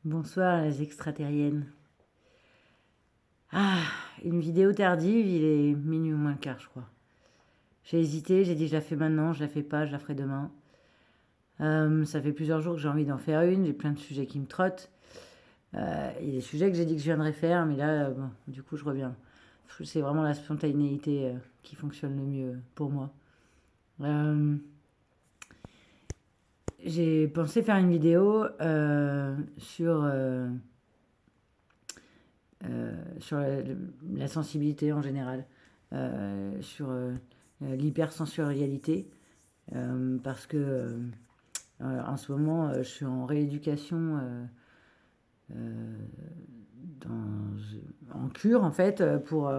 Bonsoir les extraterriennes. Ah, une vidéo tardive, il est minuit moins le quart, je crois. J'ai hésité, j'ai dit je la fais maintenant, je la fais pas, je la ferai demain. Ça fait plusieurs jours que j'ai envie d'en faire une, j'ai plein de sujets qui me trottent. Il y a des sujets que j'ai dit que je viendrais faire, mais là, bon, du coup, je reviens. C'est vraiment la spontanéité qui fonctionne le mieux pour moi. Euh, j'ai pensé faire une vidéo sur la sensibilité en général, sur l'hypersensorialité, parce que en ce moment, je suis en rééducation euh, en cure, en fait, pour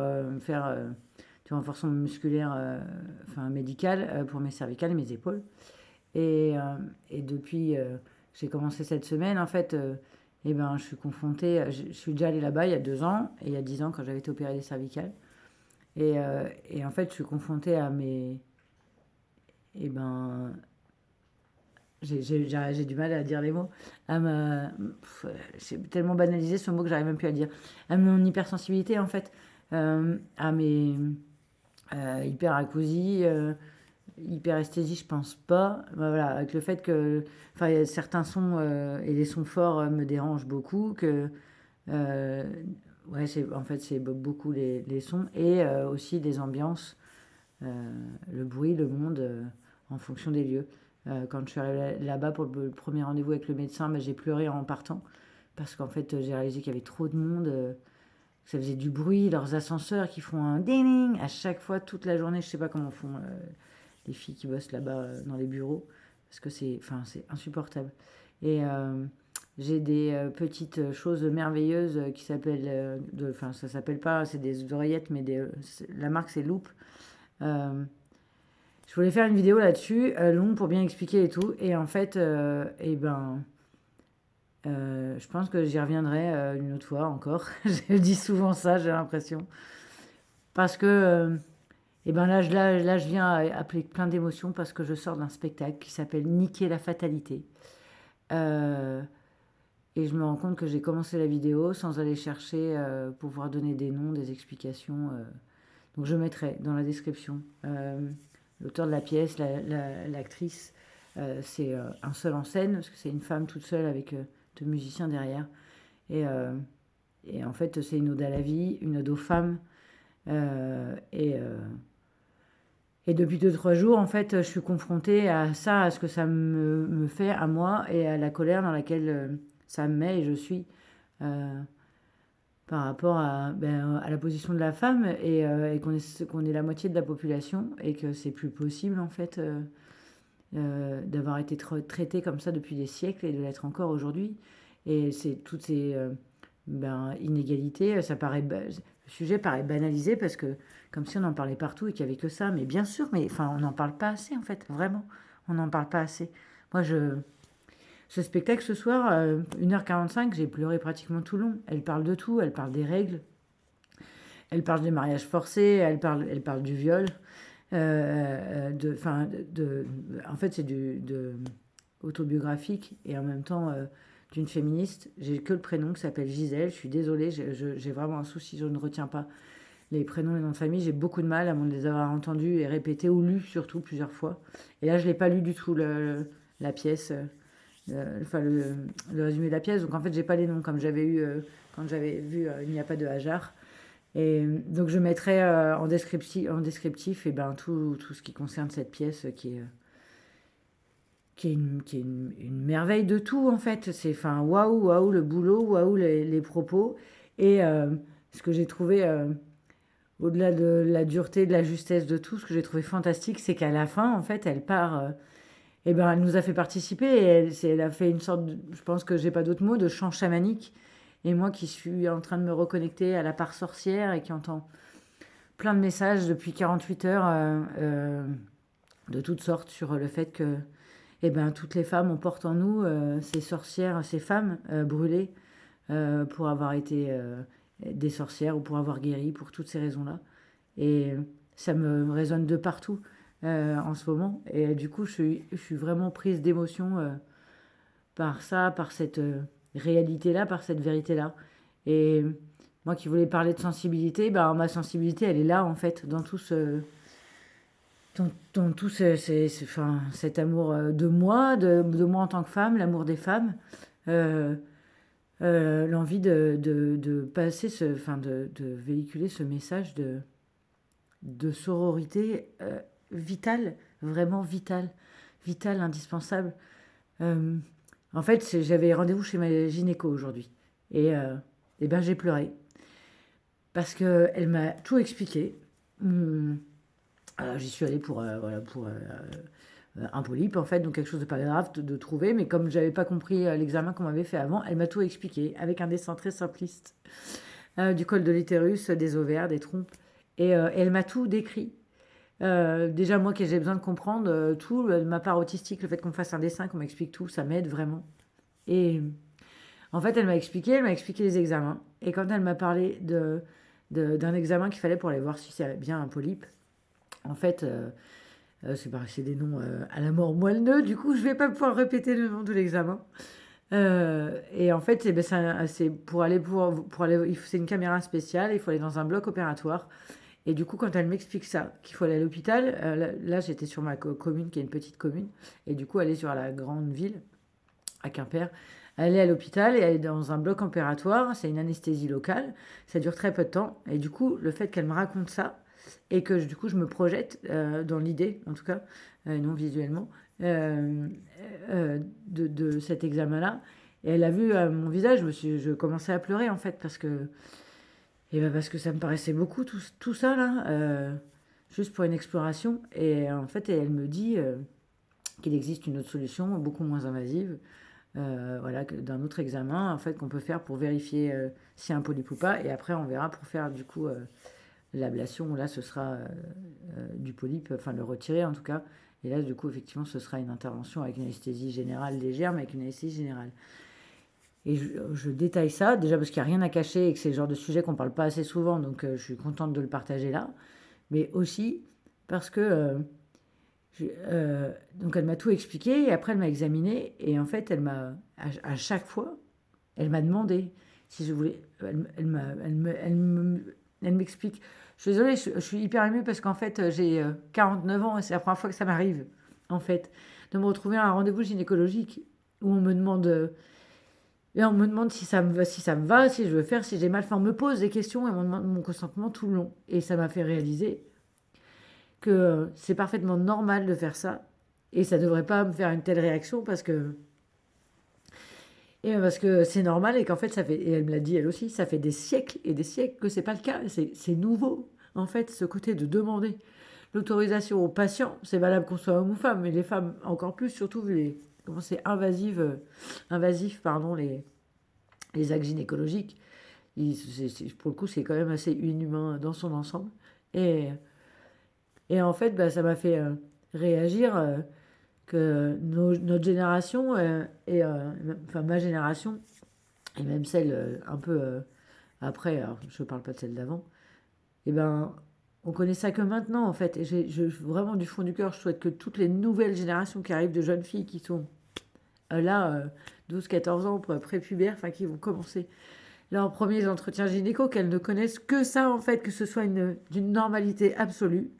faire du renforcement musculaire, enfin médical, pour mes cervicales et mes épaules. Et, euh, et depuis j'ai commencé cette semaine, en fait, eh ben, je suis confrontée. Je suis déjà allée là-bas il y a 2 ans et il y a 10 ans quand j'avais été opérée des cervicales. Et en fait, je suis confrontée à mes. Eh ben, j'ai du mal à dire les mots. À ma, c'est tellement banalisé ce mot que j'arrive même plus à le dire. À mon hypersensibilité, en fait. À mes hyperacousies. Hyperesthésie, je pense pas. Bah, voilà, avec le fait que enfin, y a certains sons et les sons forts me dérangent beaucoup, que euh, ouais, en fait, c'est beaucoup les sons et aussi les ambiances, le bruit, le monde en fonction des lieux. Quand je suis arrivée là-bas pour le premier rendez-vous avec le médecin, bah, j'ai pleuré en partant parce qu'en fait, j'ai réalisé qu'il y avait trop de monde. Ça faisait du bruit, leurs ascenseurs qui font un ding à chaque fois, toute la journée. Je sais pas comment font les filles qui bossent là-bas dans les bureaux, parce que c'est insupportable. Et j'ai des petites choses merveilleuses qui s'appellent, enfin ça s'appelle pas, c'est des oreillettes, mais la marque c'est Loop. Euh, je voulais faire une vidéo là-dessus, longue pour bien expliquer et tout, et en fait, je pense que j'y reviendrai une autre fois encore. Je dis souvent ça, j'ai l'impression. Parce que là, je viens appeler plein d'émotions parce que je sors d'un spectacle qui s'appelle Niquer la fatalité. Euh, et je me rends compte que j'ai commencé la vidéo sans aller chercher pour pouvoir donner des noms, des explications. Donc je mettrai dans la description. L'auteur de la pièce, l'actrice, c'est un seul en scène, parce que c'est une femme toute seule avec deux musiciens derrière. Et, euh, et en fait, c'est une ode à la vie, une ode aux femmes. Euh, et, euh, Et depuis 2, 3 jours, en fait, je suis confrontée à ça, à ce que ça me fait à moi et à la colère dans laquelle ça me met et je suis euh, par rapport à la position de la femme et qu'on est la moitié de la population et que c'est plus possible en fait d'avoir été traité comme ça depuis des siècles et de l'être encore aujourd'hui. Et c'est toutes ces inégalités, le sujet paraît banalisé parce que comme si on en parlait partout et qu'il n'y avait que ça. Mais bien sûr, mais enfin, on n'en parle pas assez en fait, vraiment. On n'en parle pas assez. Moi, ce spectacle ce soir, 1h45, j'ai pleuré pratiquement tout le long. Elle parle de tout, elle parle des règles, elle parle des mariages forcés, elle parle du viol. En fait, c'est autobiographique et en même temps d'une féministe. J'ai que le prénom qui s'appelle Gisèle. Je suis désolée, j'ai vraiment un souci, je ne retiens pas les prénoms et les noms de famille. J'ai beaucoup de mal à de les avoir entendus et répétés ou lus surtout plusieurs fois. Et là, je ne l'ai pas lu du tout, la pièce, le résumé de la pièce. Donc en fait, j'ai pas les noms comme j'avais eu quand j'avais vu Il n'y a pas de hasard. Et donc je mettrai en descriptif et ben, tout ce qui concerne cette pièce qui est une merveille de tout en fait. C'est enfin waouh, waouh le boulot, waouh les propos. Et ce que j'ai trouvé, au-delà de la dureté, de la justesse de tout, ce que j'ai trouvé fantastique, c'est qu'à la fin, en fait, elle part. Et ben, elle nous a fait participer et elle a fait une sorte, je pense que j'ai pas d'autre mot, de chant chamanique. Et moi qui suis en train de me reconnecter à la part sorcière et qui entend plein de messages depuis 48 heures de toutes sortes sur le fait que toutes les femmes, on porte en nous ces sorcières, ces femmes brûlées pour avoir été des sorcières ou pour avoir guéri, pour toutes ces raisons-là. Et ça me résonne de partout en ce moment. Et du coup, je suis vraiment prise d'émotion par ça, par cette réalité-là, par cette vérité-là. Et moi qui voulais parler de sensibilité, ben, ma sensibilité, elle est là, en fait, dans tout dans tout enfin, cet amour de moi, de moi en tant que femme, l'amour des femmes, euh, l'envie de passer, enfin, de véhiculer ce message de sororité vitale, vraiment vitale, vitale, indispensable. Euh, En fait, j'avais rendez-vous chez ma gynéco aujourd'hui. Et ben, j'ai pleuré. Parce qu'elle m'a tout expliqué. Hum, alors, j'y suis allée pour, voilà, pour un polype, en fait, donc quelque chose de pas grave de trouver. Mais comme j'avais pas compris l'examen qu'on m'avait fait avant, elle m'a tout expliqué avec un dessin très simpliste du col de l'utérus, des ovaires, des trompes. Et elle m'a tout décrit. Déjà, moi, que j'ai besoin de comprendre tout, ma part autistique, le fait qu'on me fasse un dessin, qu'on m'explique tout, ça m'aide vraiment. Et en fait, elle m'a expliqué les examens. Et quand elle m'a parlé d'un examen qu'il fallait pour aller voir si c'est bien un polype, en fait, c'est des noms à la mort moelleux, du coup, je vais pas pouvoir répéter le nom de l'examen. Et en fait, ben, c'est pour aller, c'est une caméra spéciale, il faut aller dans un bloc opératoire. Et du coup, quand elle m'explique ça, qu'il faut aller à l'hôpital, là j'étais sur ma commune, qui est une petite commune, et du coup, elle est sur la grande ville, à Quimper. Elle est à l'hôpital et elle est dans un bloc opératoire, c'est une anesthésie locale, ça dure très peu de temps. Et du coup, le fait qu'elle me raconte ça, et que du coup je me projette dans l'idée, en tout cas, non visuellement, de cet examen-là, et elle a vu mon visage, je commençais à pleurer en fait, parce que ça me paraissait beaucoup tout ça là, juste pour une exploration. Et en fait, elle me dit qu'il existe une autre solution, beaucoup moins invasive, voilà, d'un autre examen en fait qu'on peut faire pour vérifier s'il y a un polype ou pas. Et après, on verra pour faire du coup l'ablation. Là, ce sera du polype, enfin le retirer en tout cas. Et là, du coup, effectivement, ce sera une intervention avec une anesthésie générale légère, mais avec une anesthésie générale. Et je détaille ça, déjà parce qu'il n'y a rien à cacher et que c'est le genre de sujet qu'on ne parle pas assez souvent, donc je suis contente de le partager là. Mais aussi parce que donc elle m'a tout expliqué et après elle m'a examiné et en fait elle m'a à chaque fois elle m'a demandé si je voulais elle m'explique. Je suis désolée, je suis hyper émue parce qu'en fait j'ai 49 ans et c'est la première fois que ça m'arrive en fait de me retrouver à un rendez-vous gynécologique où on me demande si ça me va, si je veux faire, si j'ai mal fait. On me pose des questions et on me demande mon consentement tout le long. Et ça m'a fait réaliser que c'est parfaitement normal de faire ça. Et ça ne devrait pas me faire une telle réaction parce que c'est normal et qu'en fait, et elle me l'a dit elle aussi, ça fait des siècles et des siècles que c'est pas le cas. C'est nouveau. En fait, ce côté de demander l'autorisation aux patients, c'est valable qu'on soit homme ou femme, mais les femmes encore plus, surtout vu comment c'est invasif, pardon, les actes gynécologiques. Pour le coup, c'est quand même assez inhumain dans son ensemble. Et, et en fait, bah, ça m'a fait réagir que notre génération, enfin ma génération, et même celle un peu après, alors je ne parle pas de celle d'avant, et ben on connaît ça que maintenant en fait. Et vraiment du fond du cœur, je souhaite que toutes les nouvelles générations qui arrivent de jeunes filles qui sont là, 12-14 ans, prépubères, enfin qui vont commencer leurs premiers entretiens gynéco, qu'elles ne connaissent que ça en fait, que ce soit d'une normalité absolue,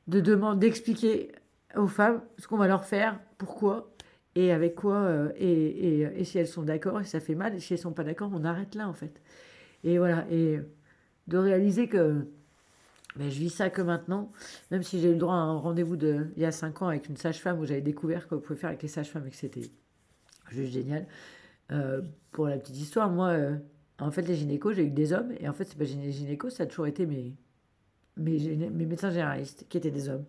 d'expliquer aux femmes ce qu'on va leur faire, pourquoi et avec quoi, et si elles sont d'accord, et si ça fait mal, et si elles sont pas d'accord, on arrête là en fait. Et voilà, et de réaliser que ben, je vis ça que maintenant, même si j'ai eu le droit à un rendez-vous il y a 5 ans avec une sage-femme où j'avais découvert qu'on pouvait faire avec les sages-femmes et que c'était juste génial. Pour la petite histoire, moi, en fait, les gynécos, j'ai eu des hommes, et en fait, c'est pas les gynécos, ça a toujours été mes médecins généralistes qui étaient des hommes.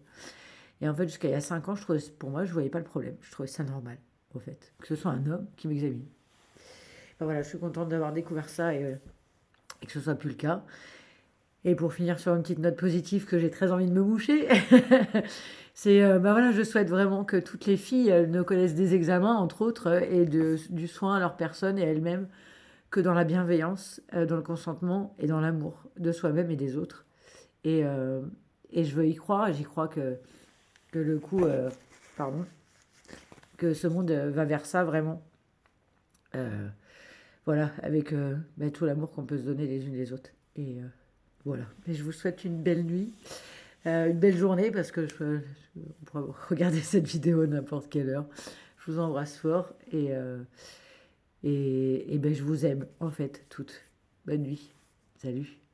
Et en fait, jusqu'à il y a 5 ans, pour moi, je voyais pas le problème. Je trouvais ça normal, au fait, que ce soit un homme qui m'examine. Enfin, voilà, je suis contente d'avoir découvert ça et que ce soit plus le cas. Et pour finir sur une petite note positive que j'ai très envie de me moucher, bah voilà, je souhaite vraiment que toutes les filles ne connaissent des examens, entre autres, et du soin à leur personne et à elles-mêmes, que dans la bienveillance, dans le consentement et dans l'amour de soi-même et des autres. Et, euh, et je veux y croire, et j'y crois que le coup, pardon, que ce monde va vers ça vraiment. Voilà, avec bah, tout l'amour qu'on peut se donner les unes les autres. Et voilà. Et je vous souhaite une belle nuit, une belle journée, parce que on pourra regarder cette vidéo à n'importe quelle heure. Je vous embrasse fort et ben, je vous aime, en fait, toutes. Bonne nuit. Salut.